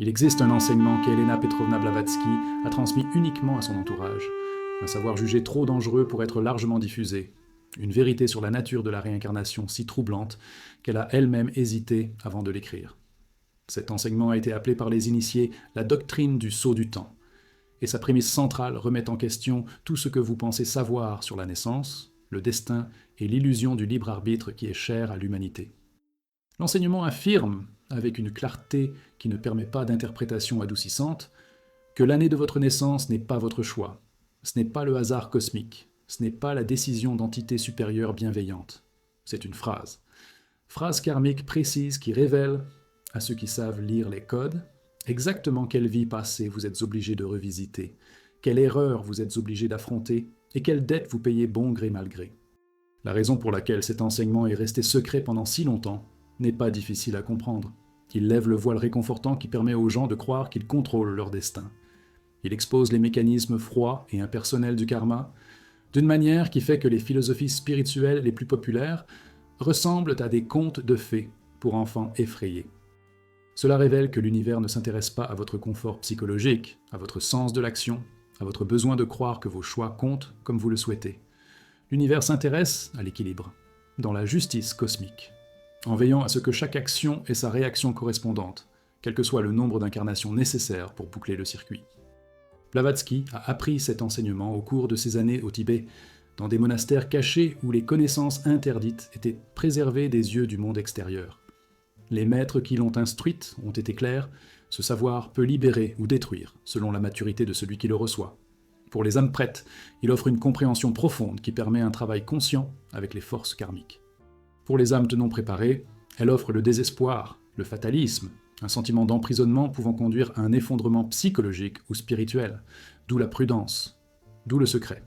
Il existe un enseignement qu'Elena Petrovna Blavatsky a transmis uniquement à son entourage, un savoir jugé trop dangereux pour être largement diffusé, une vérité sur la nature de la réincarnation si troublante qu'elle a elle-même hésité avant de l'écrire. Cet enseignement a été appelé par les initiés la doctrine du saut du temps, et sa prémisse centrale remet en question tout ce que vous pensez savoir sur la naissance, le destin et l'illusion du libre arbitre qui est chère à l'humanité. L'enseignement affirme, avec une clarté qui ne permet pas d'interprétation adoucissante, que l'année de votre naissance n'est pas votre choix, ce n'est pas le hasard cosmique, ce n'est pas la décision d'entités supérieures bienveillantes. C'est une phrase. Phrase karmique précise qui révèle, à ceux qui savent lire les codes, exactement quelle vie passée vous êtes obligé de revisiter, quelle erreur vous êtes obligé d'affronter et quelle dette vous payez bon gré mal gré. La raison pour laquelle cet enseignement est resté secret pendant si longtemps n'est pas difficile à comprendre. Il lève le voile réconfortant qui permet aux gens de croire qu'ils contrôlent leur destin. Il expose les mécanismes froids et impersonnels du karma, d'une manière qui fait que les philosophies spirituelles les plus populaires ressemblent à des contes de fées pour enfants effrayés. Cela révèle que l'univers ne s'intéresse pas à votre confort psychologique, à votre sens de l'action, à votre besoin de croire que vos choix comptent comme vous le souhaitez. L'univers s'intéresse à l'équilibre, dans la justice cosmique, en veillant à ce que chaque action ait sa réaction correspondante, quel que soit le nombre d'incarnations nécessaires pour boucler le circuit. Blavatsky a appris cet enseignement au cours de ses années au Tibet, dans des monastères cachés où les connaissances interdites étaient préservées des yeux du monde extérieur. Les maîtres qui l'ont instruite ont été clairs, ce savoir peut libérer ou détruire, selon la maturité de celui qui le reçoit. Pour les âmes prêtes, il offre une compréhension profonde qui permet un travail conscient avec les forces karmiques. Pour les âmes non préparées, elle offre le désespoir, le fatalisme, un sentiment d'emprisonnement pouvant conduire à un effondrement psychologique ou spirituel, d'où la prudence, d'où le secret.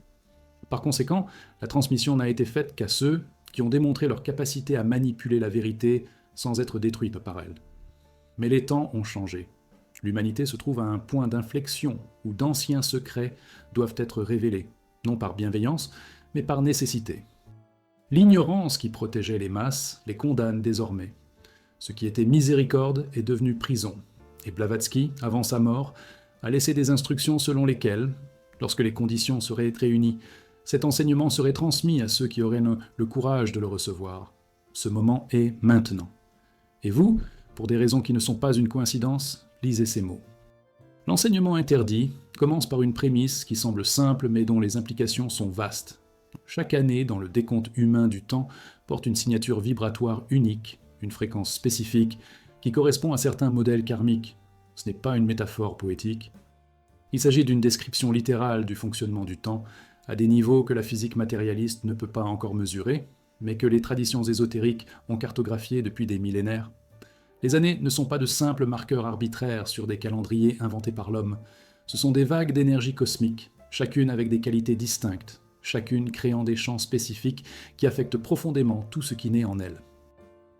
Par conséquent, la transmission n'a été faite qu'à ceux qui ont démontré leur capacité à manipuler la vérité sans être détruite par elle. Mais les temps ont changé. L'humanité se trouve à un point d'inflexion où d'anciens secrets doivent être révélés, non par bienveillance, mais par nécessité. L'ignorance qui protégeait les masses les condamne désormais. Ce qui était miséricorde est devenu prison, et Blavatsky, avant sa mort, a laissé des instructions selon lesquelles, lorsque les conditions seraient réunies, cet enseignement serait transmis à ceux qui auraient le courage de le recevoir. Ce moment est maintenant. Et vous, pour des raisons qui ne sont pas une coïncidence, lisez ces mots. L'enseignement interdit commence par une prémisse qui semble simple mais dont les implications sont vastes. Chaque année, dans le décompte humain du temps, porte une signature vibratoire unique, une fréquence spécifique, qui correspond à certains modèles karmiques. Ce n'est pas une métaphore poétique. Il s'agit d'une description littérale du fonctionnement du temps, à des niveaux que la physique matérialiste ne peut pas encore mesurer, mais que les traditions ésotériques ont cartographiés depuis des millénaires. Les années ne sont pas de simples marqueurs arbitraires sur des calendriers inventés par l'homme. Ce sont des vagues d'énergie cosmique, chacune avec des qualités distinctes, chacune créant des champs spécifiques qui affectent profondément tout ce qui naît en elle.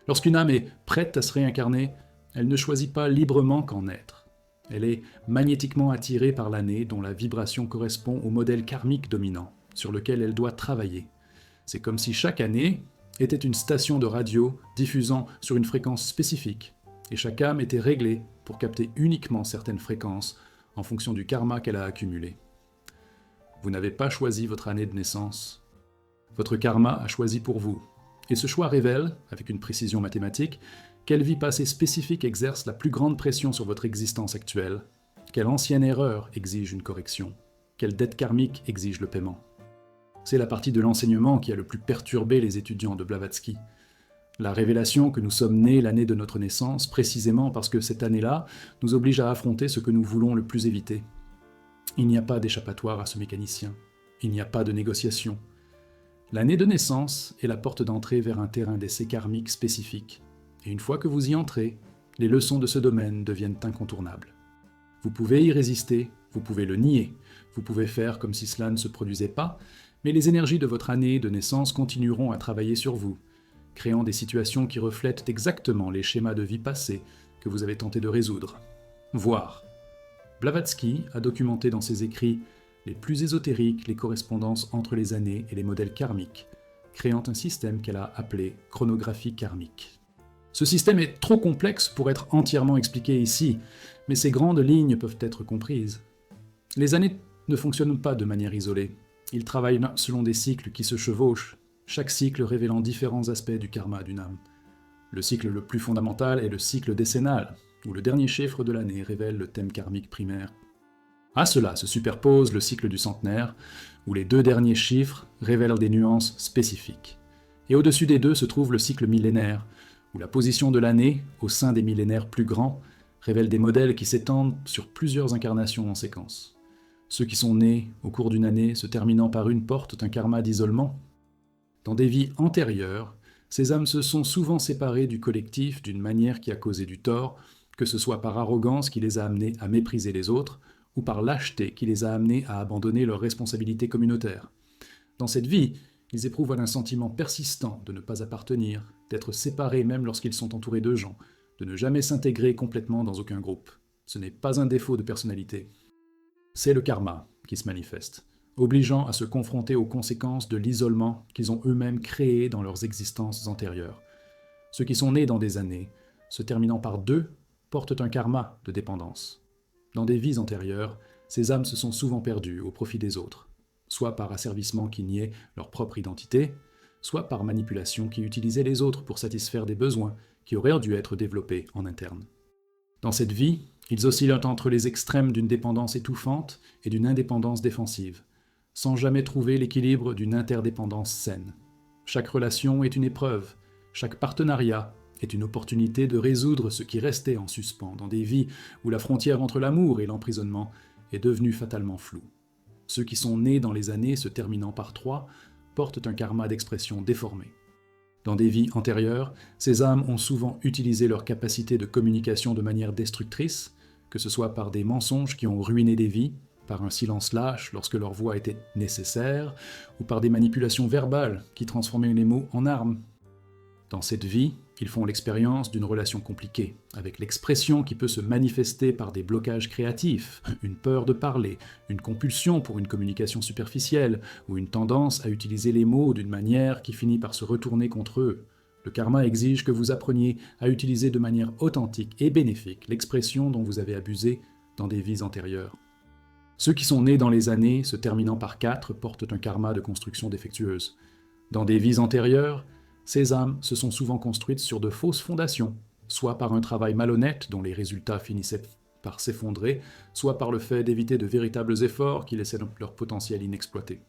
Lorsqu'une âme est prête à se réincarner, elle ne choisit pas librement qu'en être. Elle est magnétiquement attirée par l'année dont la vibration correspond au modèle karmique dominant, sur lequel elle doit travailler. C'est comme si chaque année était une station de radio diffusant sur une fréquence spécifique, et chaque âme était réglée pour capter uniquement certaines fréquences en fonction du karma qu'elle a accumulé. Vous n'avez pas choisi votre année de naissance. Votre karma a choisi pour vous. Et ce choix révèle, avec une précision mathématique, quelle vie passée spécifique exerce la plus grande pression sur votre existence actuelle, quelle ancienne erreur exige une correction, quelle dette karmique exige le paiement. C'est la partie de l'enseignement qui a le plus perturbé les étudiants de Blavatsky. La révélation que nous sommes nés l'année de notre naissance, précisément parce que cette année-là nous oblige à affronter ce que nous voulons le plus éviter. Il n'y a pas d'échappatoire à ce mécanicien. Il n'y a pas de négociation. L'année de naissance est la porte d'entrée vers un terrain d'essai karmique spécifique. Et une fois que vous y entrez, les leçons de ce domaine deviennent incontournables. Vous pouvez y résister, vous pouvez le nier, vous pouvez faire comme si cela ne se produisait pas, mais les énergies de votre année de naissance continueront à travailler sur vous, créant des situations qui reflètent exactement les schémas de vie passés que vous avez tenté de résoudre. Voir. Blavatsky a documenté dans ses écrits les plus ésotériques les correspondances entre les années et les modèles karmiques, créant un système qu'elle a appelé chronographie karmique. Ce système est trop complexe pour être entièrement expliqué ici, mais ces grandes lignes peuvent être comprises. Les années ne fonctionnent pas de manière isolée. Ils travaillent selon des cycles qui se chevauchent, chaque cycle révélant différents aspects du karma d'une âme. Le cycle le plus fondamental est le cycle décennal, où le dernier chiffre de l'année révèle le thème karmique primaire. À cela se superpose le cycle du centenaire, où les 2 derniers chiffres révèlent des nuances spécifiques. Et au-dessus des deux se trouve le cycle millénaire, où la position de l'année, au sein des millénaires plus grands, révèle des modèles qui s'étendent sur plusieurs incarnations en séquence. Ceux qui sont nés au cours d'une année se terminant par une portent un karma d'isolement. Dans des vies antérieures, ces âmes se sont souvent séparées du collectif d'une manière qui a causé du tort, que ce soit par arrogance qui les a amenés à mépriser les autres, ou par lâcheté qui les a amenés à abandonner leurs responsabilités communautaires. Dans cette vie, ils éprouvent un sentiment persistant de ne pas appartenir, d'être séparés même lorsqu'ils sont entourés de gens, de ne jamais s'intégrer complètement dans aucun groupe. Ce n'est pas un défaut de personnalité. C'est le karma qui se manifeste, obligeant à se confronter aux conséquences de l'isolement qu'ils ont eux-mêmes créé dans leurs existences antérieures. Ceux qui sont nés dans des années, se terminant par 2, portent un karma de dépendance. Dans des vies antérieures, ces âmes se sont souvent perdues au profit des autres, soit par asservissement qui niait leur propre identité, soit par manipulation qui utilisait les autres pour satisfaire des besoins qui auraient dû être développés en interne. Dans cette vie, ils oscillent entre les extrêmes d'une dépendance étouffante et d'une indépendance défensive, sans jamais trouver l'équilibre d'une interdépendance saine. Chaque relation est une épreuve, chaque partenariat est une opportunité de résoudre ce qui restait en suspens dans des vies où la frontière entre l'amour et l'emprisonnement est devenue fatalement floue. Ceux qui sont nés dans les années se terminant par 3 portent un karma d'expression déformé. Dans des vies antérieures, ces âmes ont souvent utilisé leur capacité de communication de manière destructrice, que ce soit par des mensonges qui ont ruiné des vies, par un silence lâche lorsque leur voix était nécessaire, ou par des manipulations verbales qui transformaient les mots en armes. Dans cette vie, ils font l'expérience d'une relation compliquée, avec l'expression qui peut se manifester par des blocages créatifs, une peur de parler, une compulsion pour une communication superficielle, ou une tendance à utiliser les mots d'une manière qui finit par se retourner contre eux. Le karma exige que vous appreniez à utiliser de manière authentique et bénéfique l'expression dont vous avez abusé dans des vies antérieures. Ceux qui sont nés dans les années, se terminant par 4, portent un karma de construction défectueuse. Dans des vies antérieures, ces âmes se sont souvent construites sur de fausses fondations, soit par un travail malhonnête dont les résultats finissaient par s'effondrer, soit par le fait d'éviter de véritables efforts qui laissaient leur potentiel inexploité.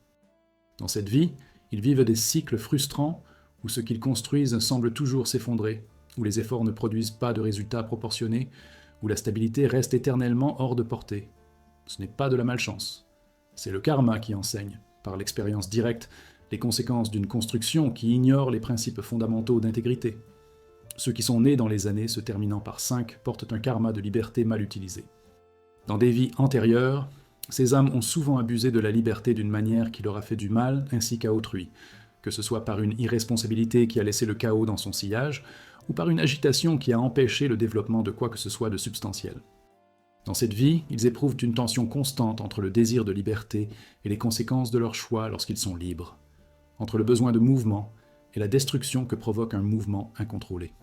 Dans cette vie, ils vivent des cycles frustrants où ce qu'ils construisent semble toujours s'effondrer, où les efforts ne produisent pas de résultats proportionnés, où la stabilité reste éternellement hors de portée. Ce n'est pas de la malchance. C'est le karma qui enseigne, par l'expérience directe, les conséquences d'une construction qui ignore les principes fondamentaux d'intégrité. Ceux qui sont nés dans les années se terminant par 5 portent un karma de liberté mal utilisé. Dans des vies antérieures, ces âmes ont souvent abusé de la liberté d'une manière qui leur a fait du mal ainsi qu'à autrui, que ce soit par une irresponsabilité qui a laissé le chaos dans son sillage, ou par une agitation qui a empêché le développement de quoi que ce soit de substantiel. Dans cette vie, ils éprouvent une tension constante entre le désir de liberté et les conséquences de leur choix lorsqu'ils sont libres, entre le besoin de mouvement et la destruction que provoque un mouvement incontrôlé.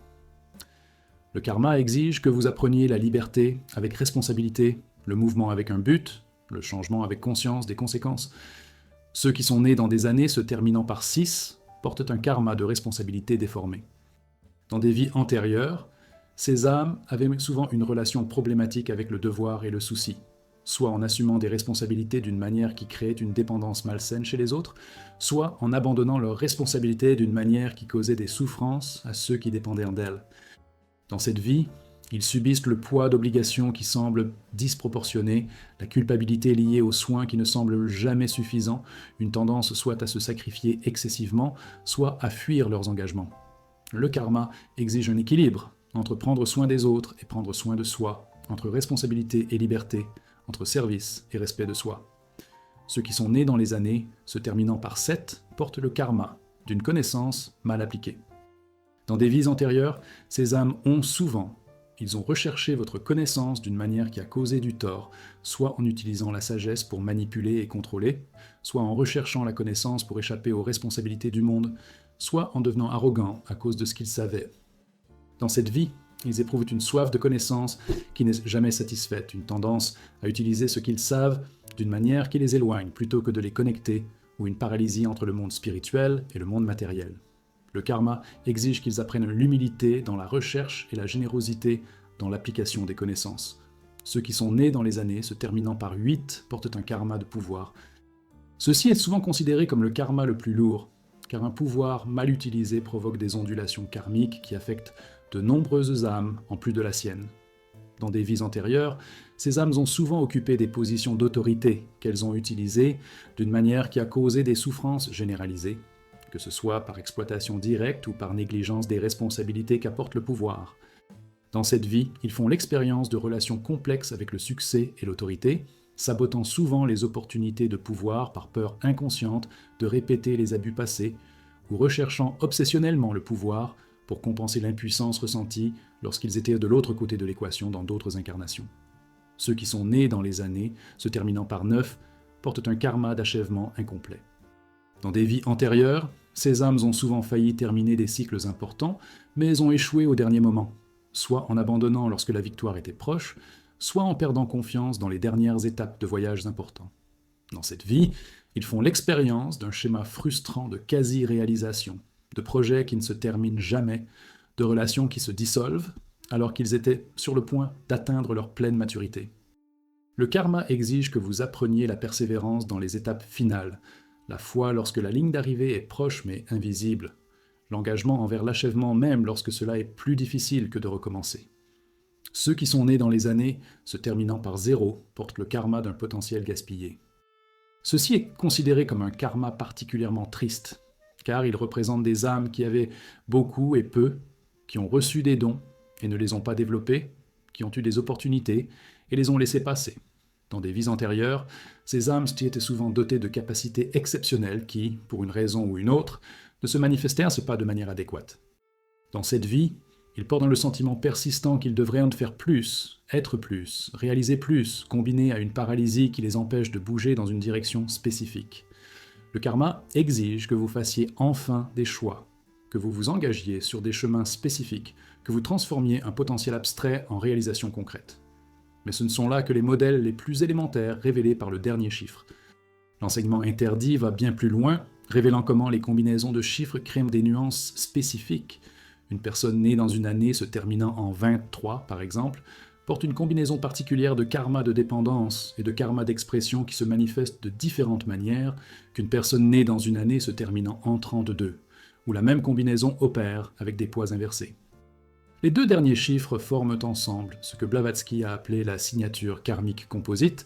Le karma exige que vous appreniez la liberté avec responsabilité, le mouvement avec un but, le changement avec conscience des conséquences. Ceux qui sont nés dans des années se terminant par 6 portent un karma de responsabilité déformé. Dans des vies antérieures, ces âmes avaient souvent une relation problématique avec le devoir et le souci, soit en assumant des responsabilités d'une manière qui créait une dépendance malsaine chez les autres, soit en abandonnant leurs responsabilités d'une manière qui causait des souffrances à ceux qui dépendaient d'elles. Dans cette vie, ils subissent le poids d'obligations qui semblent disproportionnées, la culpabilité liée aux soins qui ne semblent jamais suffisants, une tendance soit à se sacrifier excessivement, soit à fuir leurs engagements. Le karma exige un équilibre entre prendre soin des autres et prendre soin de soi, entre responsabilité et liberté, entre service et respect de soi. Ceux qui sont nés dans les années, se terminant par 7, portent le karma d'une connaissance mal appliquée. Dans des vies antérieures, ces âmes ils ont recherché votre connaissance d'une manière qui a causé du tort, soit en utilisant la sagesse pour manipuler et contrôler, soit en recherchant la connaissance pour échapper aux responsabilités du monde, soit en devenant arrogants à cause de ce qu'ils savaient. Dans cette vie, ils éprouvent une soif de connaissance qui n'est jamais satisfaite, une tendance à utiliser ce qu'ils savent d'une manière qui les éloigne plutôt que de les connecter, ou une paralysie entre le monde spirituel et le monde matériel. Le karma exige qu'ils apprennent l'humilité dans la recherche et la générosité dans l'application des connaissances. Ceux qui sont nés dans les années se terminant par 8 portent un karma de pouvoir. Ceci est souvent considéré comme le karma le plus lourd, car un pouvoir mal utilisé provoque des ondulations karmiques qui affectent de nombreuses âmes en plus de la sienne. Dans des vies antérieures, ces âmes ont souvent occupé des positions d'autorité qu'elles ont utilisées d'une manière qui a causé des souffrances généralisées, que ce soit par exploitation directe ou par négligence des responsabilités qu'apporte le pouvoir. Dans cette vie, ils font l'expérience de relations complexes avec le succès et l'autorité, sabotant souvent les opportunités de pouvoir par peur inconsciente de répéter les abus passés, ou recherchant obsessionnellement le pouvoir pour compenser l'impuissance ressentie lorsqu'ils étaient de l'autre côté de l'équation dans d'autres incarnations. Ceux qui sont nés dans les années, se terminant par 9, portent un karma d'achèvement incomplet. Dans des vies antérieures, ces âmes ont souvent failli terminer des cycles importants, mais ont échoué au dernier moment, soit en abandonnant lorsque la victoire était proche, soit en perdant confiance dans les dernières étapes de voyages importants. Dans cette vie, ils font l'expérience d'un schéma frustrant de quasi-réalisation, de projets qui ne se terminent jamais, de relations qui se dissolvent, alors qu'ils étaient sur le point d'atteindre leur pleine maturité. Le karma exige que vous appreniez la persévérance dans les étapes finales, la foi lorsque la ligne d'arrivée est proche mais invisible, l'engagement envers l'achèvement même lorsque cela est plus difficile que de recommencer. Ceux qui sont nés dans les années, se terminant par 0, portent le karma d'un potentiel gaspillé. Ceci est considéré comme un karma particulièrement triste, car il représente des âmes qui avaient beaucoup et peu, qui ont reçu des dons et ne les ont pas développés, qui ont eu des opportunités et les ont laissés passer. Dans des vies antérieures, ces âmes étaient souvent dotées de capacités exceptionnelles qui, pour une raison ou une autre, ne se manifestaient pas de manière adéquate. Dans cette vie, ils portent le sentiment persistant qu'ils devraient en faire plus, être plus, réaliser plus, combiné à une paralysie qui les empêche de bouger dans une direction spécifique. Le karma exige que vous fassiez enfin des choix, que vous vous engagiez sur des chemins spécifiques, que vous transformiez un potentiel abstrait en réalisation concrète. Mais ce ne sont là que les modèles les plus élémentaires révélés par le dernier chiffre. L'enseignement interdit va bien plus loin, révélant comment les combinaisons de chiffres créent des nuances spécifiques. Une personne née dans une année se terminant en 23, par exemple, porte une combinaison particulière de karma de dépendance et de karma d'expression qui se manifestent de différentes manières qu'une personne née dans une année se terminant en 32, où la même combinaison opère avec des poids inversés. Les deux derniers chiffres forment ensemble ce que Blavatsky a appelé la signature karmique composite,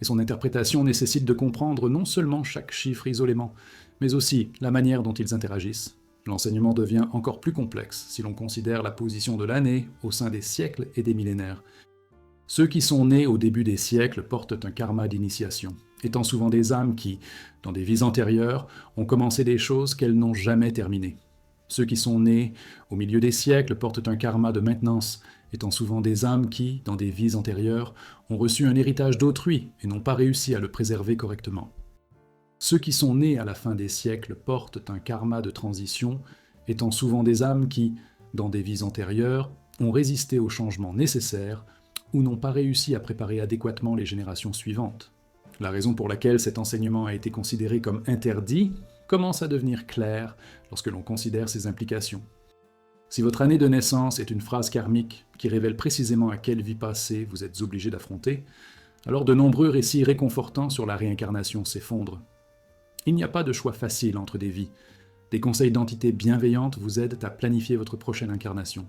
et son interprétation nécessite de comprendre non seulement chaque chiffre isolément, mais aussi la manière dont ils interagissent. L'enseignement devient encore plus complexe si l'on considère la position de l'année au sein des siècles et des millénaires. Ceux qui sont nés au début des siècles portent un karma d'initiation, étant souvent des âmes qui, dans des vies antérieures, ont commencé des choses qu'elles n'ont jamais terminées. Ceux qui sont nés au milieu des siècles portent un karma de maintenance, étant souvent des âmes qui, dans des vies antérieures, ont reçu un héritage d'autrui et n'ont pas réussi à le préserver correctement. Ceux qui sont nés à la fin des siècles portent un karma de transition, étant souvent des âmes qui, dans des vies antérieures, ont résisté aux changements nécessaires ou n'ont pas réussi à préparer adéquatement les générations suivantes. La raison pour laquelle cet enseignement a été considéré comme interdit commence à devenir claire lorsque l'on considère ses implications. Si votre année de naissance est une phrase karmique qui révèle précisément à quelle vie passée vous êtes obligé d'affronter, alors de nombreux récits réconfortants sur la réincarnation s'effondrent. Il n'y a pas de choix facile entre des vies. Des conseils d'entités bienveillantes vous aident à planifier votre prochaine incarnation.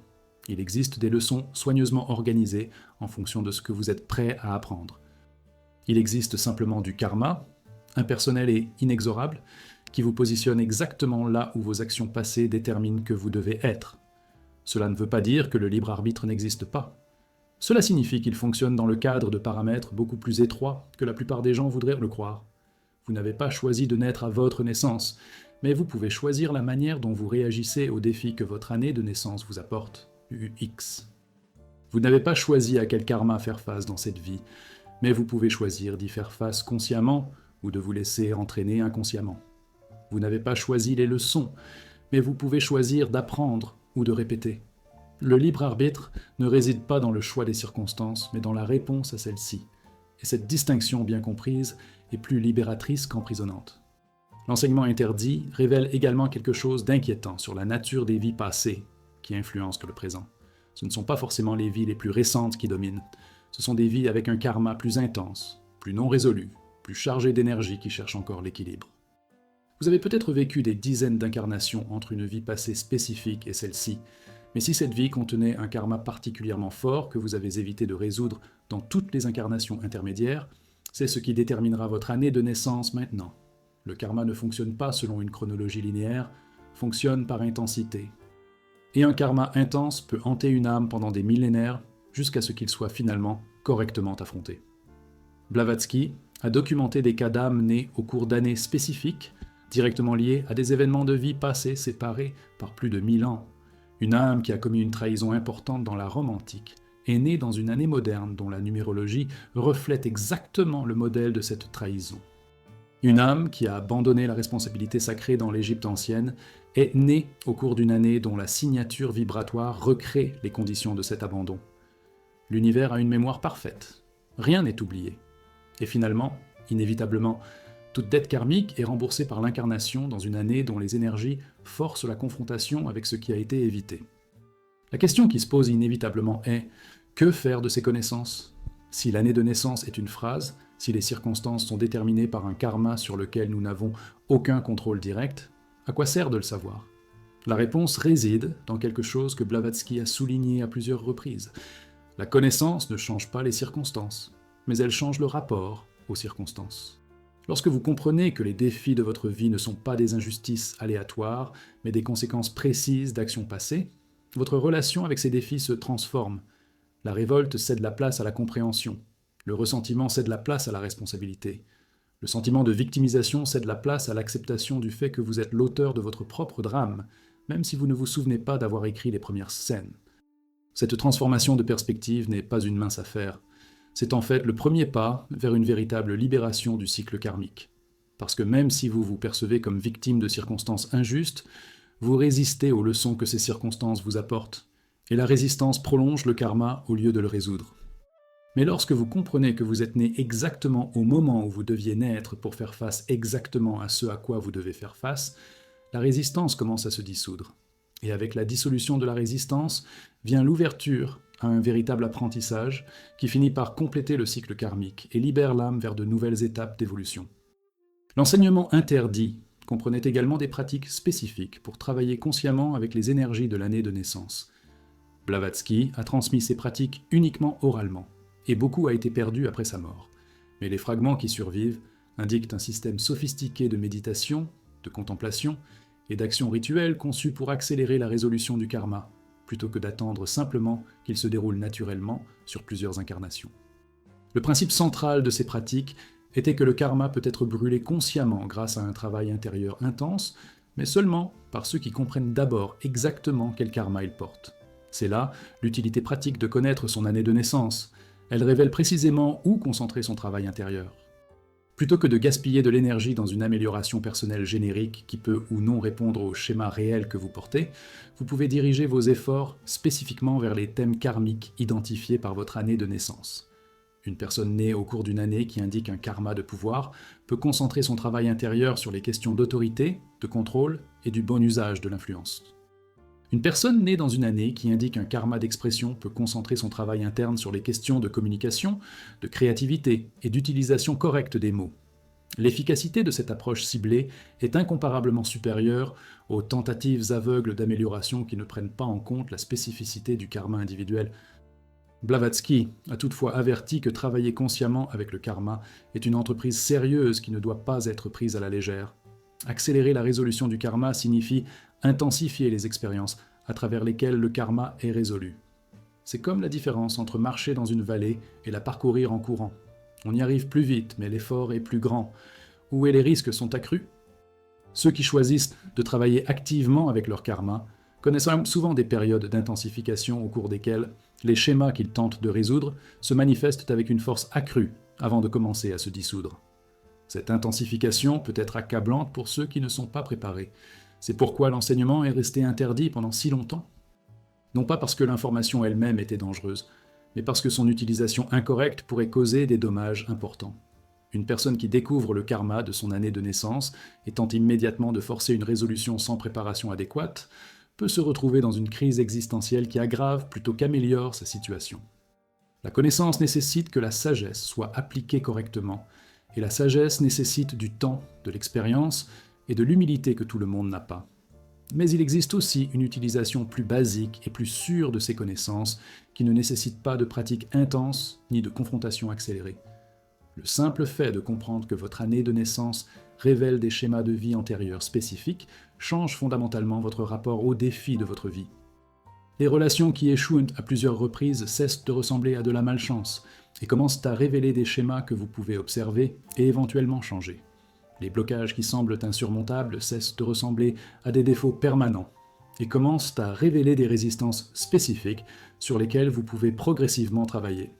Il existe des leçons soigneusement organisées en fonction de ce que vous êtes prêt à apprendre. Il existe simplement du karma, impersonnel et inexorable, qui vous positionne exactement là où vos actions passées déterminent que vous devez être. Cela ne veut pas dire que le libre arbitre n'existe pas. Cela signifie qu'il fonctionne dans le cadre de paramètres beaucoup plus étroits que la plupart des gens voudraient le croire. Vous n'avez pas choisi de naître à votre naissance, mais vous pouvez choisir la manière dont vous réagissez aux défis que votre année de naissance vous apporte, UX. Vous n'avez pas choisi à quel karma faire face dans cette vie, mais vous pouvez choisir d'y faire face consciemment ou de vous laisser entraîner inconsciemment. Vous n'avez pas choisi les leçons, mais vous pouvez choisir d'apprendre ou de répéter. Le libre arbitre ne réside pas dans le choix des circonstances, mais dans la réponse à celles-ci. Et cette distinction bien comprise est plus libératrice qu'emprisonnante. L'enseignement interdit révèle également quelque chose d'inquiétant sur la nature des vies passées qui influencent le présent. Ce ne sont pas forcément les vies les plus récentes qui dominent, ce sont des vies avec un karma plus intense, plus non résolu, plus chargé d'énergie qui cherche encore l'équilibre. Vous avez peut-être vécu des dizaines d'incarnations entre une vie passée spécifique et celle-ci, mais si cette vie contenait un karma particulièrement fort que vous avez évité de résoudre dans toutes les incarnations intermédiaires, c'est ce qui déterminera votre année de naissance maintenant. Le karma ne fonctionne pas selon une chronologie linéaire, fonctionne par intensité. Et un karma intense peut hanter une âme pendant des millénaires jusqu'à ce qu'il soit finalement correctement affronté. Blavatsky a documenté des cas d'âmes nées au cours d'années spécifiques, directement liées à des événements de vie passés séparés par plus de 1000 ans. Une âme qui a commis une trahison importante dans la Rome antique est née dans une année moderne dont la numérologie reflète exactement le modèle de cette trahison. Une âme qui a abandonné la responsabilité sacrée dans l'Égypte ancienne est née au cours d'une année dont la signature vibratoire recrée les conditions de cet abandon. L'univers a une mémoire parfaite, rien n'est oublié. Et finalement, inévitablement, toute dette karmique est remboursée par l'incarnation dans une année dont les énergies forcent la confrontation avec ce qui a été évité. La question qui se pose inévitablement est « que faire de ces connaissances ?» Si l'année de naissance est une phrase, si les circonstances sont déterminées par un karma sur lequel nous n'avons aucun contrôle direct, à quoi sert de le savoir? La réponse réside dans quelque chose que Blavatsky a souligné à plusieurs reprises. La connaissance ne change pas les circonstances, mais elle change le rapport aux circonstances. Lorsque vous comprenez que les défis de votre vie ne sont pas des injustices aléatoires, mais des conséquences précises d'actions passées, votre relation avec ces défis se transforme. La révolte cède la place à la compréhension. Le ressentiment cède la place à la responsabilité. Le sentiment de victimisation cède la place à l'acceptation du fait que vous êtes l'auteur de votre propre drame, même si vous ne vous souvenez pas d'avoir écrit les premières scènes. Cette transformation de perspective n'est pas une mince affaire. C'est en fait le premier pas vers une véritable libération du cycle karmique. Parce que même si vous vous percevez comme victime de circonstances injustes, vous résistez aux leçons que ces circonstances vous apportent, et la résistance prolonge le karma au lieu de le résoudre. Mais lorsque vous comprenez que vous êtes né exactement au moment où vous deviez naître pour faire face exactement à ce à quoi vous devez faire face, la résistance commence à se dissoudre. Et avec la dissolution de la résistance vient l'ouverture à un véritable apprentissage qui finit par compléter le cycle karmique et libère l'âme vers de nouvelles étapes d'évolution. L'enseignement interdit comprenait également des pratiques spécifiques pour travailler consciemment avec les énergies de l'année de naissance. Blavatsky a transmis ces pratiques uniquement oralement, et beaucoup a été perdu après sa mort. Mais les fragments qui survivent indiquent un système sophistiqué de méditation, de contemplation et d'actions rituelles conçues pour accélérer la résolution du karma, plutôt que d'attendre simplement qu'il se déroule naturellement sur plusieurs incarnations. Le principe central de ces pratiques était que le karma peut être brûlé consciemment grâce à un travail intérieur intense, mais seulement par ceux qui comprennent d'abord exactement quel karma ils portent. C'est là l'utilité pratique de connaître son année de naissance. Elle révèle précisément où concentrer son travail intérieur. Plutôt que de gaspiller de l'énergie dans une amélioration personnelle générique qui peut ou non répondre au schéma réel que vous portez, vous pouvez diriger vos efforts spécifiquement vers les thèmes karmiques identifiés par votre année de naissance. Une personne née au cours d'une année qui indique un karma de pouvoir peut concentrer son travail intérieur sur les questions d'autorité, de contrôle et du bon usage de l'influence. Une personne née dans une année qui indique un karma d'expression peut concentrer son travail interne sur les questions de communication, de créativité et d'utilisation correcte des mots. L'efficacité de cette approche ciblée est incomparablement supérieure aux tentatives aveugles d'amélioration qui ne prennent pas en compte la spécificité du karma individuel. Blavatsky a toutefois averti que travailler consciemment avec le karma est une entreprise sérieuse qui ne doit pas être prise à la légère. Accélérer la résolution du karma signifie intensifier les expériences à travers lesquelles le karma est résolu. C'est comme la différence entre marcher dans une vallée et la parcourir en courant. On y arrive plus vite, mais l'effort est plus grand. Où les risques sont accrus? Ceux qui choisissent de travailler activement avec leur karma connaissent souvent des périodes d'intensification au cours desquelles les schémas qu'ils tentent de résoudre se manifestent avec une force accrue avant de commencer à se dissoudre. Cette intensification peut être accablante pour ceux qui ne sont pas préparés. C'est pourquoi l'enseignement est resté interdit pendant si longtemps. Non pas parce que l'information elle-même était dangereuse, mais parce que son utilisation incorrecte pourrait causer des dommages importants. Une personne qui découvre le karma de son année de naissance et tente immédiatement de forcer une résolution sans préparation adéquate peut se retrouver dans une crise existentielle qui aggrave plutôt qu'améliore sa situation. La connaissance nécessite que la sagesse soit appliquée correctement, et la sagesse nécessite du temps, de l'expérience et de l'humilité que tout le monde n'a pas. Mais il existe aussi une utilisation plus basique et plus sûre de ces connaissances qui ne nécessite pas de pratique intense ni de confrontation accélérée. Le simple fait de comprendre que votre année de naissance révèle des schémas de vie antérieurs spécifiques change fondamentalement votre rapport aux défis de votre vie. Les relations qui échouent à plusieurs reprises cessent de ressembler à de la malchance et commencent à révéler des schémas que vous pouvez observer et éventuellement changer. Les blocages qui semblent insurmontables cessent de ressembler à des défauts permanents et commencent à révéler des résistances spécifiques sur lesquelles vous pouvez progressivement travailler.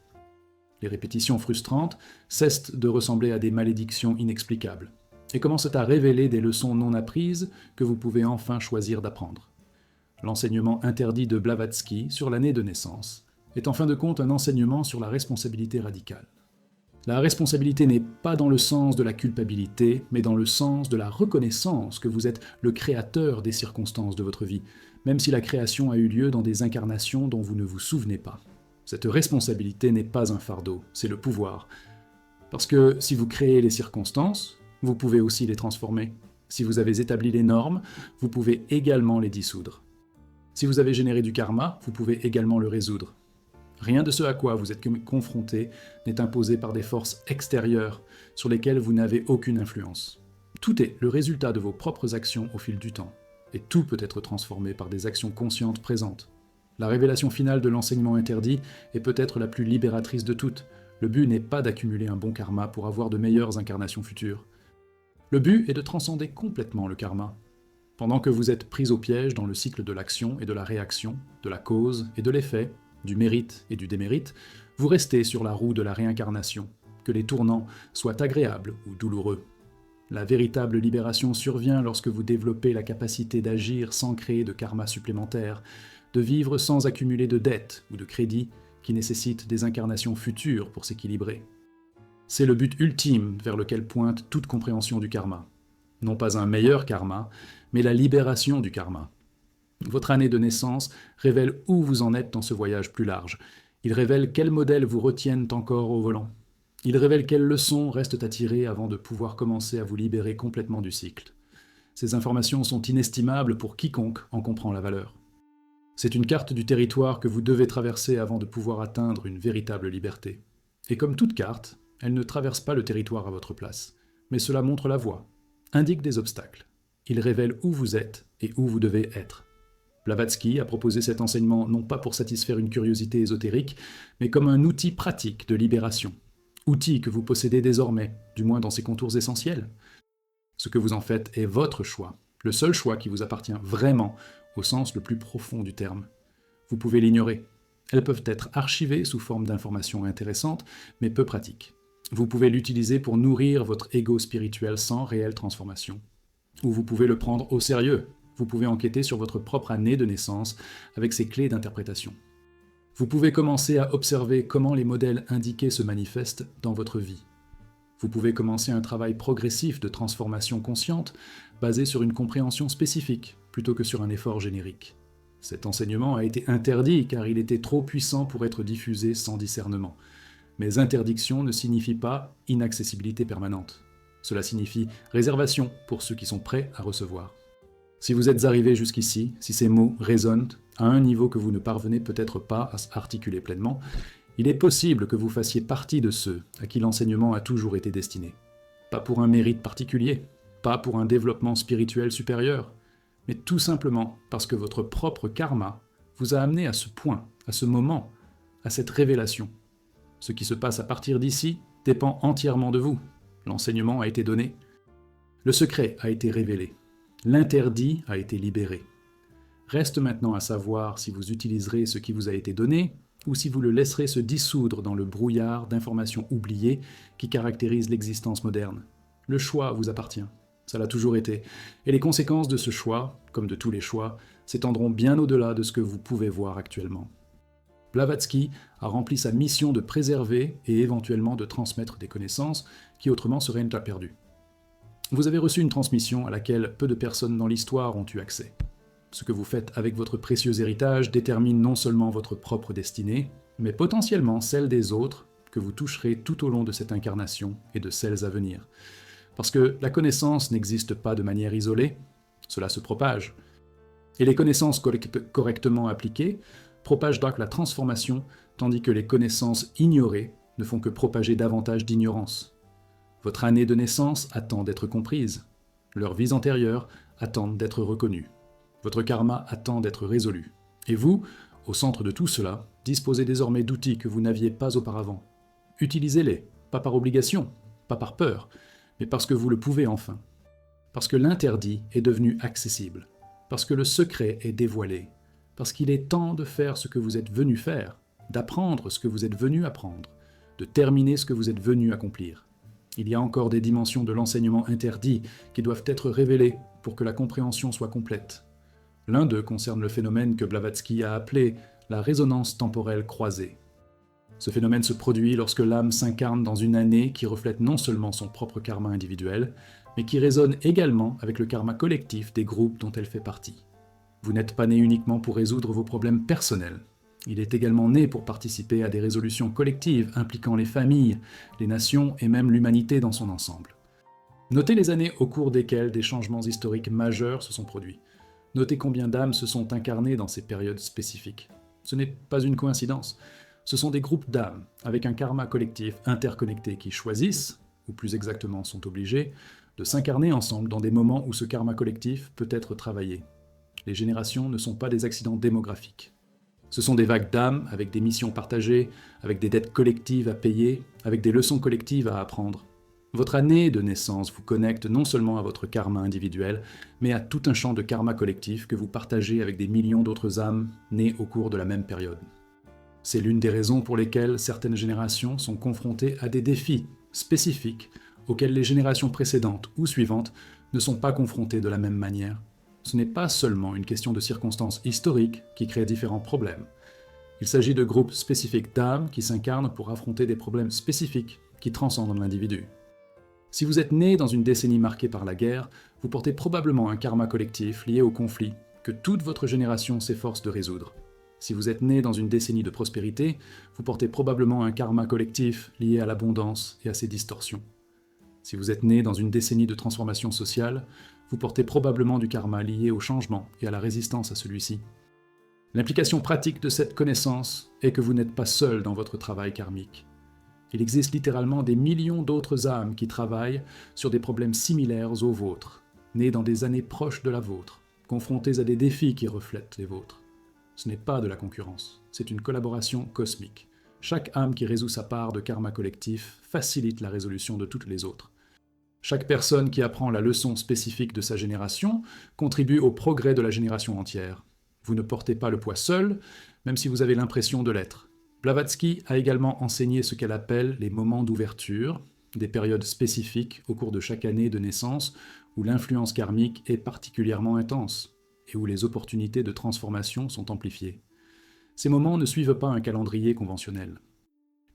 Les répétitions frustrantes cessent de ressembler à des malédictions inexplicables et commencent à révéler des leçons non apprises que vous pouvez enfin choisir d'apprendre. L'enseignement interdit de Blavatsky sur l'année de naissance est en fin de compte un enseignement sur la responsabilité radicale. La responsabilité n'est pas dans le sens de la culpabilité, mais dans le sens de la reconnaissance que vous êtes le créateur des circonstances de votre vie, même si la création a eu lieu dans des incarnations dont vous ne vous souvenez pas. Cette responsabilité n'est pas un fardeau, c'est le pouvoir. Parce que si vous créez les circonstances, vous pouvez aussi les transformer. Si vous avez établi les normes, vous pouvez également les dissoudre. Si vous avez généré du karma, vous pouvez également le résoudre. Rien de ce à quoi vous êtes confronté n'est imposé par des forces extérieures sur lesquelles vous n'avez aucune influence. Tout est le résultat de vos propres actions au fil du temps, et tout peut être transformé par des actions conscientes présentes. La révélation finale de l'enseignement interdit est peut-être la plus libératrice de toutes. Le but n'est pas d'accumuler un bon karma pour avoir de meilleures incarnations futures. Le but est de transcender complètement le karma. Pendant que vous êtes pris au piège dans le cycle de l'action et de la réaction, de la cause et de l'effet, du mérite et du démérite, vous restez sur la roue de la réincarnation, que les tournants soient agréables ou douloureux. La véritable libération survient lorsque vous développez la capacité d'agir sans créer de karma supplémentaire, de vivre sans accumuler de dettes ou de crédits qui nécessitent des incarnations futures pour s'équilibrer. C'est le but ultime vers lequel pointe toute compréhension du karma. Non pas un meilleur karma, mais la libération du karma. Votre année de naissance révèle où vous en êtes dans ce voyage plus large. Il révèle quels modèles vous retiennent encore au volant. Il révèle quelles leçons restent à tirer avant de pouvoir commencer à vous libérer complètement du cycle. Ces informations sont inestimables pour quiconque en comprend la valeur. C'est une carte du territoire que vous devez traverser avant de pouvoir atteindre une véritable liberté. Et comme toute carte, elle ne traverse pas le territoire à votre place, mais cela montre la voie, indique des obstacles. Il révèle où vous êtes et où vous devez être. Blavatsky a proposé cet enseignement non pas pour satisfaire une curiosité ésotérique, mais comme un outil pratique de libération. Outil que vous possédez désormais, du moins dans ses contours essentiels. Ce que vous en faites est votre choix, le seul choix qui vous appartient vraiment, au sens le plus profond du terme. Vous pouvez l'ignorer. Elles peuvent être archivées sous forme d'informations intéressantes, mais peu pratiques. Vous pouvez l'utiliser pour nourrir votre ego spirituel sans réelle transformation. Ou vous pouvez le prendre au sérieux. Vous pouvez enquêter sur votre propre année de naissance avec ses clés d'interprétation. Vous pouvez commencer à observer comment les modèles indiqués se manifestent dans votre vie. Vous pouvez commencer un travail progressif de transformation consciente basé sur une compréhension spécifique plutôt que sur un effort générique. Cet enseignement a été interdit car il était trop puissant pour être diffusé sans discernement. Mais interdiction ne signifie pas inaccessibilité permanente. Cela signifie réservation pour ceux qui sont prêts à recevoir. Si vous êtes arrivé jusqu'ici, si ces mots résonnent à un niveau que vous ne parvenez peut-être pas à articuler pleinement, il est possible que vous fassiez partie de ceux à qui l'enseignement a toujours été destiné. Pas pour un mérite particulier, pas pour un développement spirituel supérieur, mais tout simplement parce que votre propre karma vous a amené à ce point, à ce moment, à cette révélation. Ce qui se passe à partir d'ici dépend entièrement de vous. L'enseignement a été donné. Le secret a été révélé. L'interdit a été libéré. Reste maintenant à savoir si vous utiliserez ce qui vous a été donné ou si vous le laisserez se dissoudre dans le brouillard d'informations oubliées qui caractérise l'existence moderne. Le choix vous appartient. Ça l'a toujours été. Et les conséquences de ce choix, comme de tous les choix, s'étendront bien au-delà de ce que vous pouvez voir actuellement. Blavatsky a rempli sa mission de préserver et éventuellement de transmettre des connaissances qui autrement seraient déjà perdues. Vous avez reçu une transmission à laquelle peu de personnes dans l'histoire ont eu accès. Ce que vous faites avec votre précieux héritage détermine non seulement votre propre destinée, mais potentiellement celle des autres que vous toucherez tout au long de cette incarnation et de celles à venir. Parce que la connaissance n'existe pas de manière isolée, cela se propage. Et les connaissances correctement appliquées propagent donc la transformation, tandis que les connaissances ignorées ne font que propager davantage d'ignorance. Votre année de naissance attend d'être comprise. Leurs vies antérieures attendent d'être reconnues. Votre karma attend d'être résolu. Et vous, au centre de tout cela, disposez désormais d'outils que vous n'aviez pas auparavant. Utilisez-les, pas par obligation, pas par peur, mais parce que vous le pouvez enfin. Parce que l'interdit est devenu accessible. Parce que le secret est dévoilé. Parce qu'il est temps de faire ce que vous êtes venu faire, d'apprendre ce que vous êtes venu apprendre, de terminer ce que vous êtes venu accomplir. Il y a encore des dimensions de l'enseignement interdit qui doivent être révélées pour que la compréhension soit complète. L'un d'eux concerne le phénomène que Blavatsky a appelé la résonance temporelle croisée. Ce phénomène se produit lorsque l'âme s'incarne dans une année qui reflète non seulement son propre karma individuel, mais qui résonne également avec le karma collectif des groupes dont elle fait partie. Vous n'êtes pas né uniquement pour résoudre vos problèmes personnels. Il est également né pour participer à des résolutions collectives impliquant les familles, les nations et même l'humanité dans son ensemble. Notez les années au cours desquelles des changements historiques majeurs se sont produits. Notez combien d'âmes se sont incarnées dans ces périodes spécifiques. Ce n'est pas une coïncidence. Ce sont des groupes d'âmes, avec un karma collectif interconnecté qui choisissent, ou plus exactement sont obligés, de s'incarner ensemble dans des moments où ce karma collectif peut être travaillé. Les générations ne sont pas des accidents démographiques. Ce sont des vagues d'âmes avec des missions partagées, avec des dettes collectives à payer, avec des leçons collectives à apprendre. Votre année de naissance vous connecte non seulement à votre karma individuel, mais à tout un champ de karma collectif que vous partagez avec des millions d'autres âmes nées au cours de la même période. C'est l'une des raisons pour lesquelles certaines générations sont confrontées à des défis spécifiques auxquels les générations précédentes ou suivantes ne sont pas confrontées de la même manière. Ce n'est pas seulement une question de circonstances historiques qui créent différents problèmes. Il s'agit de groupes spécifiques d'âmes qui s'incarnent pour affronter des problèmes spécifiques qui transcendent l'individu. Si vous êtes né dans une décennie marquée par la guerre, vous portez probablement un karma collectif lié au conflit que toute votre génération s'efforce de résoudre. Si vous êtes né dans une décennie de prospérité, vous portez probablement un karma collectif lié à l'abondance et à ses distorsions. Si vous êtes né dans une décennie de transformation sociale, vous portez probablement du karma lié au changement et à la résistance à celui-ci. L'implication pratique de cette connaissance est que vous n'êtes pas seul dans votre travail karmique. Il existe littéralement des millions d'autres âmes qui travaillent sur des problèmes similaires aux vôtres, nés dans des années proches de la vôtre, confrontés à des défis qui reflètent les vôtres. Ce n'est pas de la concurrence, c'est une collaboration cosmique. Chaque âme qui résout sa part de karma collectif facilite la résolution de toutes les autres. Chaque personne qui apprend la leçon spécifique de sa génération contribue au progrès de la génération entière. Vous ne portez pas le poids seul, même si vous avez l'impression de l'être. Blavatsky a également enseigné ce qu'elle appelle les moments d'ouverture, des périodes spécifiques au cours de chaque année de naissance où l'influence karmique est particulièrement intense et où les opportunités de transformation sont amplifiées. Ces moments ne suivent pas un calendrier conventionnel.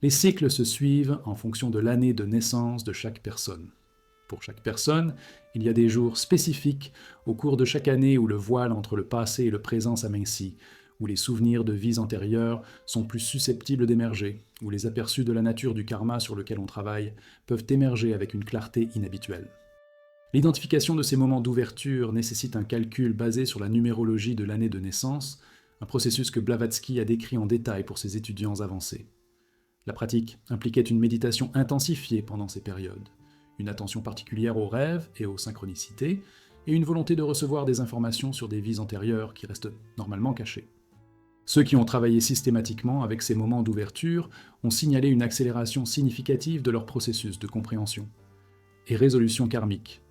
Les cycles se suivent en fonction de l'année de naissance de chaque personne. Pour chaque personne, il y a des jours spécifiques au cours de chaque année où le voile entre le passé et le présent s'amincit, où les souvenirs de vies antérieures sont plus susceptibles d'émerger, où les aperçus de la nature du karma sur lequel on travaille peuvent émerger avec une clarté inhabituelle. L'identification de ces moments d'ouverture nécessite un calcul basé sur la numérologie de l'année de naissance, un processus que Blavatsky a décrit en détail pour ses étudiants avancés. La pratique impliquait une méditation intensifiée pendant ces périodes, une attention particulière aux rêves et aux synchronicités, et une volonté de recevoir des informations sur des vies antérieures qui restent normalement cachées. Ceux qui ont travaillé systématiquement avec ces moments d'ouverture ont signalé une accélération significative de leur processus de compréhension et résolution karmique.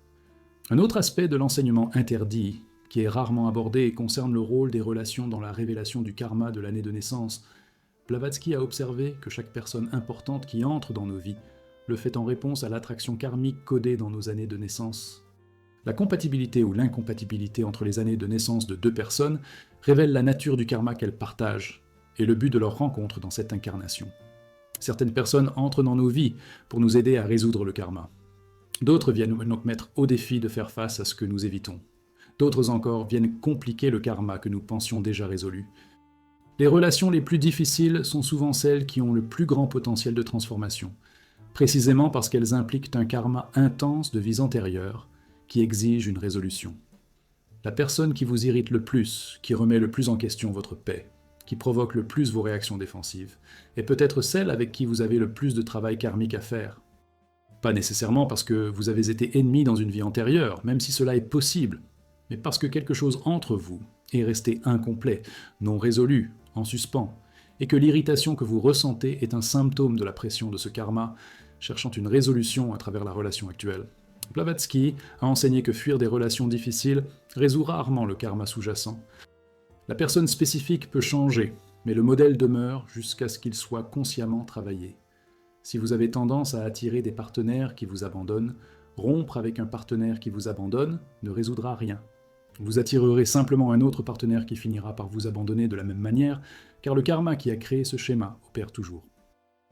Un autre aspect de l'enseignement interdit, qui est rarement abordé, concerne le rôle des relations dans la révélation du karma de l'année de naissance. Blavatsky a observé que chaque personne importante qui entre dans nos vies le fait en réponse à l'attraction karmique codée dans nos années de naissance. La compatibilité ou l'incompatibilité entre les années de naissance de deux personnes révèle la nature du karma qu'elles partagent et le but de leur rencontre dans cette incarnation. Certaines personnes entrent dans nos vies pour nous aider à résoudre le karma. D'autres viennent donc mettre au défi de faire face à ce que nous évitons. D'autres encore viennent compliquer le karma que nous pensions déjà résolu. Les relations les plus difficiles sont souvent celles qui ont le plus grand potentiel de transformation, précisément parce qu'elles impliquent un karma intense de vies antérieures qui exige une résolution. La personne qui vous irrite le plus, qui remet le plus en question votre paix, qui provoque le plus vos réactions défensives, est peut-être celle avec qui vous avez le plus de travail karmique à faire. Pas nécessairement parce que vous avez été ennemi dans une vie antérieure, même si cela est possible, mais parce que quelque chose entre vous est resté incomplet, non résolu, en suspens, et que l'irritation que vous ressentez est un symptôme de la pression de ce karma, cherchant une résolution à travers la relation actuelle. Blavatsky a enseigné que fuir des relations difficiles résout rarement le karma sous-jacent. La personne spécifique peut changer, mais le modèle demeure jusqu'à ce qu'il soit consciemment travaillé. Si vous avez tendance à attirer des partenaires qui vous abandonnent, rompre avec un partenaire qui vous abandonne ne résoudra rien. Vous attirerez simplement un autre partenaire qui finira par vous abandonner de la même manière, car le karma qui a créé ce schéma opère toujours.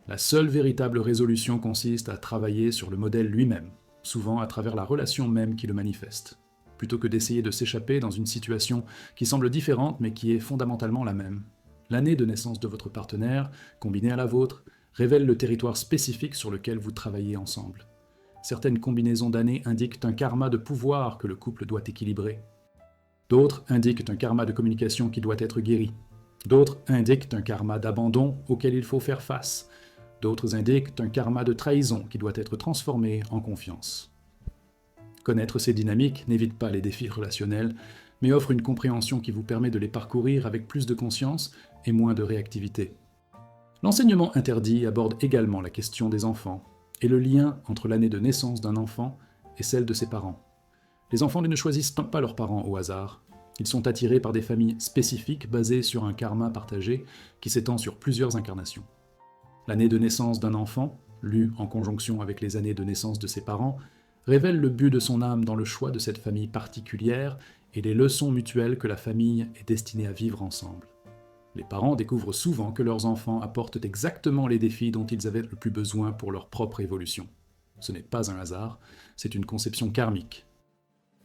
La seule véritable résolution consiste à travailler sur le modèle lui-même, souvent à travers la relation même qui le manifeste, plutôt que d'essayer de s'échapper dans une situation qui semble différente mais qui est fondamentalement la même. L'année de naissance de votre partenaire, combinée à la vôtre, révèle le territoire spécifique sur lequel vous travaillez ensemble. Certaines combinaisons d'années indiquent un karma de pouvoir que le couple doit équilibrer. D'autres indiquent un karma de communication qui doit être guéri. D'autres indiquent un karma d'abandon auquel il faut faire face. D'autres indiquent un karma de trahison qui doit être transformé en confiance. Connaître ces dynamiques n'évite pas les défis relationnels, mais offre une compréhension qui vous permet de les parcourir avec plus de conscience et moins de réactivité. L'enseignement interdit aborde également la question des enfants et le lien entre l'année de naissance d'un enfant et celle de ses parents. Les enfants ne choisissent pas leurs parents au hasard. Ils sont attirés par des familles spécifiques basées sur un karma partagé qui s'étend sur plusieurs incarnations. L'année de naissance d'un enfant, lue en conjonction avec les années de naissance de ses parents, révèle le but de son âme dans le choix de cette famille particulière et les leçons mutuelles que la famille est destinée à vivre ensemble. Les parents découvrent souvent que leurs enfants apportent exactement les défis dont ils avaient le plus besoin pour leur propre évolution. Ce n'est pas un hasard, c'est une conception karmique.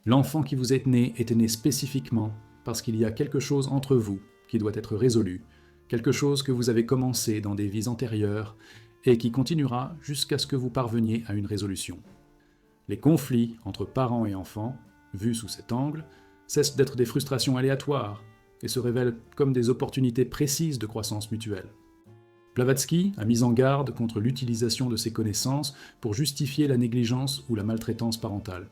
L'enfant qui vous est né spécifiquement parce qu'il y a quelque chose entre vous qui doit être résolu, quelque chose que vous avez commencé dans des vies antérieures et qui continuera jusqu'à ce que vous parveniez à une résolution. Les conflits entre parents et enfants, vus sous cet angle, cessent d'être des frustrations aléatoires et se révèlent comme des opportunités précises de croissance mutuelle. Blavatsky a mis en garde contre l'utilisation de ces connaissances pour justifier la négligence ou la maltraitance parentale.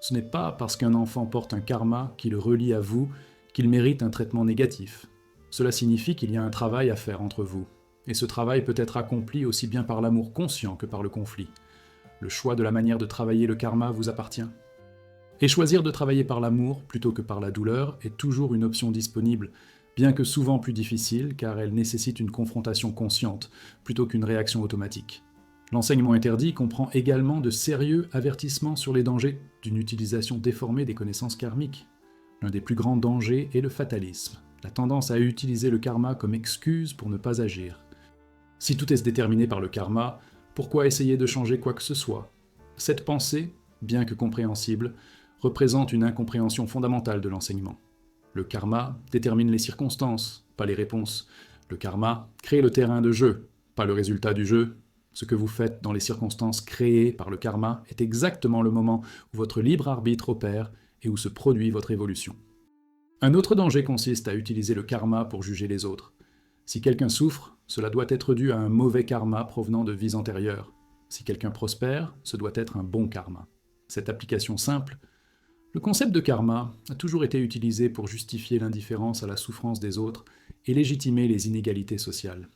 Ce n'est pas parce qu'un enfant porte un karma qui le relie à vous qu'il mérite un traitement négatif. Cela signifie qu'il y a un travail à faire entre vous, et ce travail peut être accompli aussi bien par l'amour conscient que par le conflit. Le choix de la manière de travailler le karma vous appartient. Et choisir de travailler par l'amour plutôt que par la douleur est toujours une option disponible, bien que souvent plus difficile car elle nécessite une confrontation consciente plutôt qu'une réaction automatique. L'enseignement interdit comprend également de sérieux avertissements sur les dangers d'une utilisation déformée des connaissances karmiques. L'un des plus grands dangers est le fatalisme, la tendance à utiliser le karma comme excuse pour ne pas agir. Si tout est déterminé par le karma, pourquoi essayer de changer quoi que ce soit ? Cette pensée, bien que compréhensible, représente une incompréhension fondamentale de l'enseignement. Le karma détermine les circonstances, pas les réponses. Le karma crée le terrain de jeu, pas le résultat du jeu. Ce que vous faites dans les circonstances créées par le karma est exactement le moment où votre libre arbitre opère et où se produit votre évolution. Un autre danger consiste à utiliser le karma pour juger les autres. Si quelqu'un souffre, cela doit être dû à un mauvais karma provenant de vies antérieures. Si quelqu'un prospère, ce doit être un bon karma. Cette application simple, le concept de karma a toujours été utilisé pour justifier l'indifférence à la souffrance des autres et légitimer les inégalités sociales.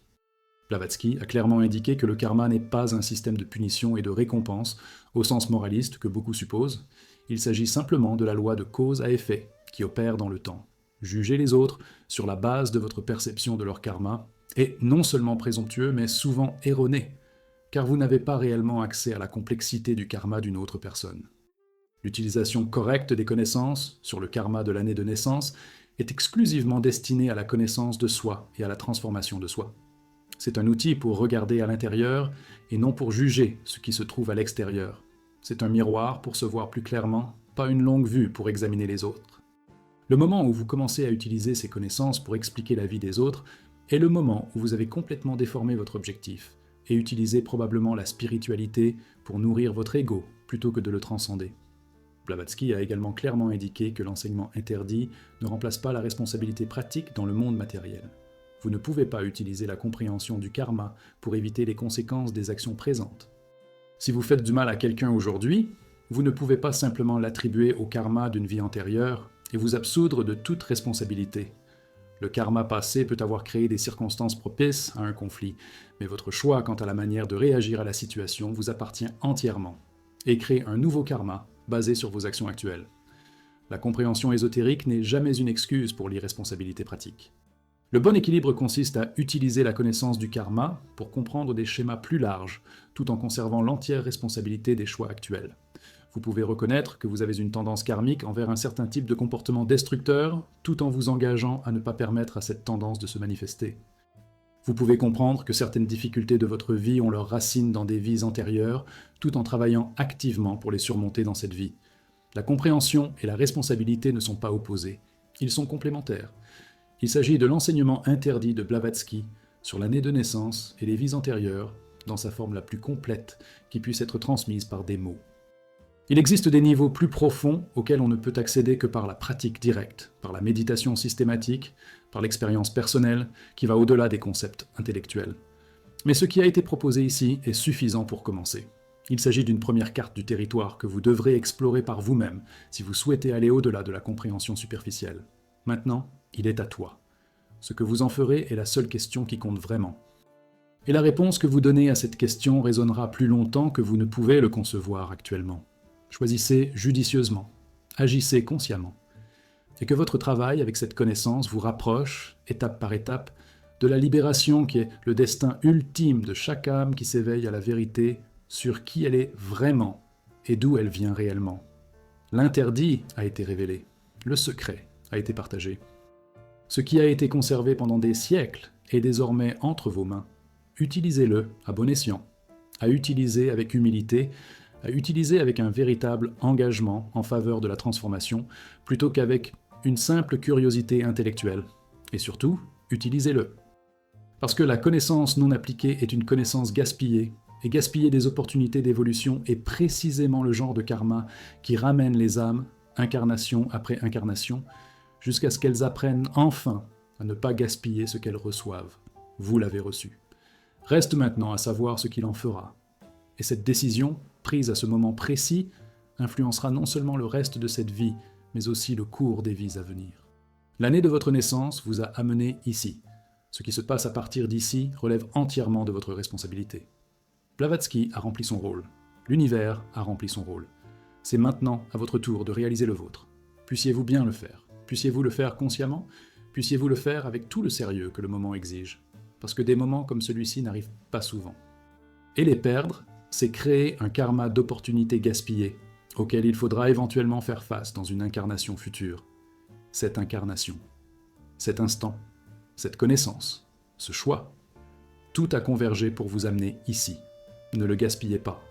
Blavatsky a clairement indiqué que le karma n'est pas un système de punition et de récompense au sens moraliste que beaucoup supposent. Il s'agit simplement de la loi de cause à effet qui opère dans le temps. Jugez les autres sur la base de votre perception de leur karma est non seulement présomptueux mais souvent erroné, car vous n'avez pas réellement accès à la complexité du karma d'une autre personne. L'utilisation correcte des connaissances sur le karma de l'année de naissance est exclusivement destinée à la connaissance de soi et à la transformation de soi. C'est un outil pour regarder à l'intérieur et non pour juger ce qui se trouve à l'extérieur. C'est un miroir pour se voir plus clairement, pas une longue vue pour examiner les autres. Le moment où vous commencez à utiliser ces connaissances pour expliquer la vie des autres est le moment où vous avez complètement déformé votre objectif et utilisé probablement la spiritualité pour nourrir votre ego plutôt que de le transcender. Blavatsky a également clairement indiqué que l'enseignement interdit ne remplace pas la responsabilité pratique dans le monde matériel. Vous ne pouvez pas utiliser la compréhension du karma pour éviter les conséquences des actions présentes. Si vous faites du mal à quelqu'un aujourd'hui, vous ne pouvez pas simplement l'attribuer au karma d'une vie antérieure et vous absoudre de toute responsabilité. Le karma passé peut avoir créé des circonstances propices à un conflit, mais votre choix quant à la manière de réagir à la situation vous appartient entièrement et crée un nouveau karma basé sur vos actions actuelles. La compréhension ésotérique n'est jamais une excuse pour l'irresponsabilité pratique. Le bon équilibre consiste à utiliser la connaissance du karma pour comprendre des schémas plus larges, tout en conservant l'entière responsabilité des choix actuels. Vous pouvez reconnaître que vous avez une tendance karmique envers un certain type de comportement destructeur, tout en vous engageant à ne pas permettre à cette tendance de se manifester. Vous pouvez comprendre que certaines difficultés de votre vie ont leurs racines dans des vies antérieures, tout en travaillant activement pour les surmonter dans cette vie. La compréhension et la responsabilité ne sont pas opposés, ils sont complémentaires. Il s'agit de l'enseignement interdit de Blavatsky sur l'année de naissance et les vies antérieures, dans sa forme la plus complète qui puisse être transmise par des mots. Il existe des niveaux plus profonds auxquels on ne peut accéder que par la pratique directe, par la méditation systématique, par l'expérience personnelle qui va au-delà des concepts intellectuels. Mais ce qui a été proposé ici est suffisant pour commencer. Il s'agit d'une première carte du territoire que vous devrez explorer par vous-même si vous souhaitez aller au-delà de la compréhension superficielle. Maintenant, il est à toi. Ce que vous en ferez est la seule question qui compte vraiment. Et la réponse que vous donnez à cette question résonnera plus longtemps que vous ne pouvez le concevoir actuellement. Choisissez judicieusement, agissez consciemment, et que votre travail avec cette connaissance vous rapproche, étape par étape, de la libération qui est le destin ultime de chaque âme qui s'éveille à la vérité sur qui elle est vraiment et d'où elle vient réellement. L'interdit a été révélé, le secret a été partagé. Ce qui a été conservé pendant des siècles est désormais entre vos mains. Utilisez-le à bon escient, à utiliser avec humilité, à utiliser avec un véritable engagement en faveur de la transformation, plutôt qu'avec une simple curiosité intellectuelle. Et surtout, utilisez-le. Parce que la connaissance non appliquée est une connaissance gaspillée, et gaspiller des opportunités d'évolution est précisément le genre de karma qui ramène les âmes, incarnation après incarnation, jusqu'à ce qu'elles apprennent enfin à ne pas gaspiller ce qu'elles reçoivent. Vous l'avez reçu. Reste maintenant à savoir ce qu'il en fera. Et cette décision, prise à ce moment précis, influencera non seulement le reste de cette vie, mais aussi le cours des vies à venir. L'année de votre naissance vous a amené ici. Ce qui se passe à partir d'ici relève entièrement de votre responsabilité. Blavatsky a rempli son rôle. L'univers a rempli son rôle. C'est maintenant à votre tour de réaliser le vôtre. Puissiez-vous bien le faire. Puissiez-vous le faire consciemment. Puissiez-vous le faire avec tout le sérieux que le moment exige. Parce que des moments comme celui-ci n'arrivent pas souvent. Et les perdre, c'est créer un karma d'opportunités gaspillées, auquel il faudra éventuellement faire face dans une incarnation future. Cette incarnation, cet instant, cette connaissance, ce choix, tout a convergé pour vous amener ici. Ne le gaspillez pas.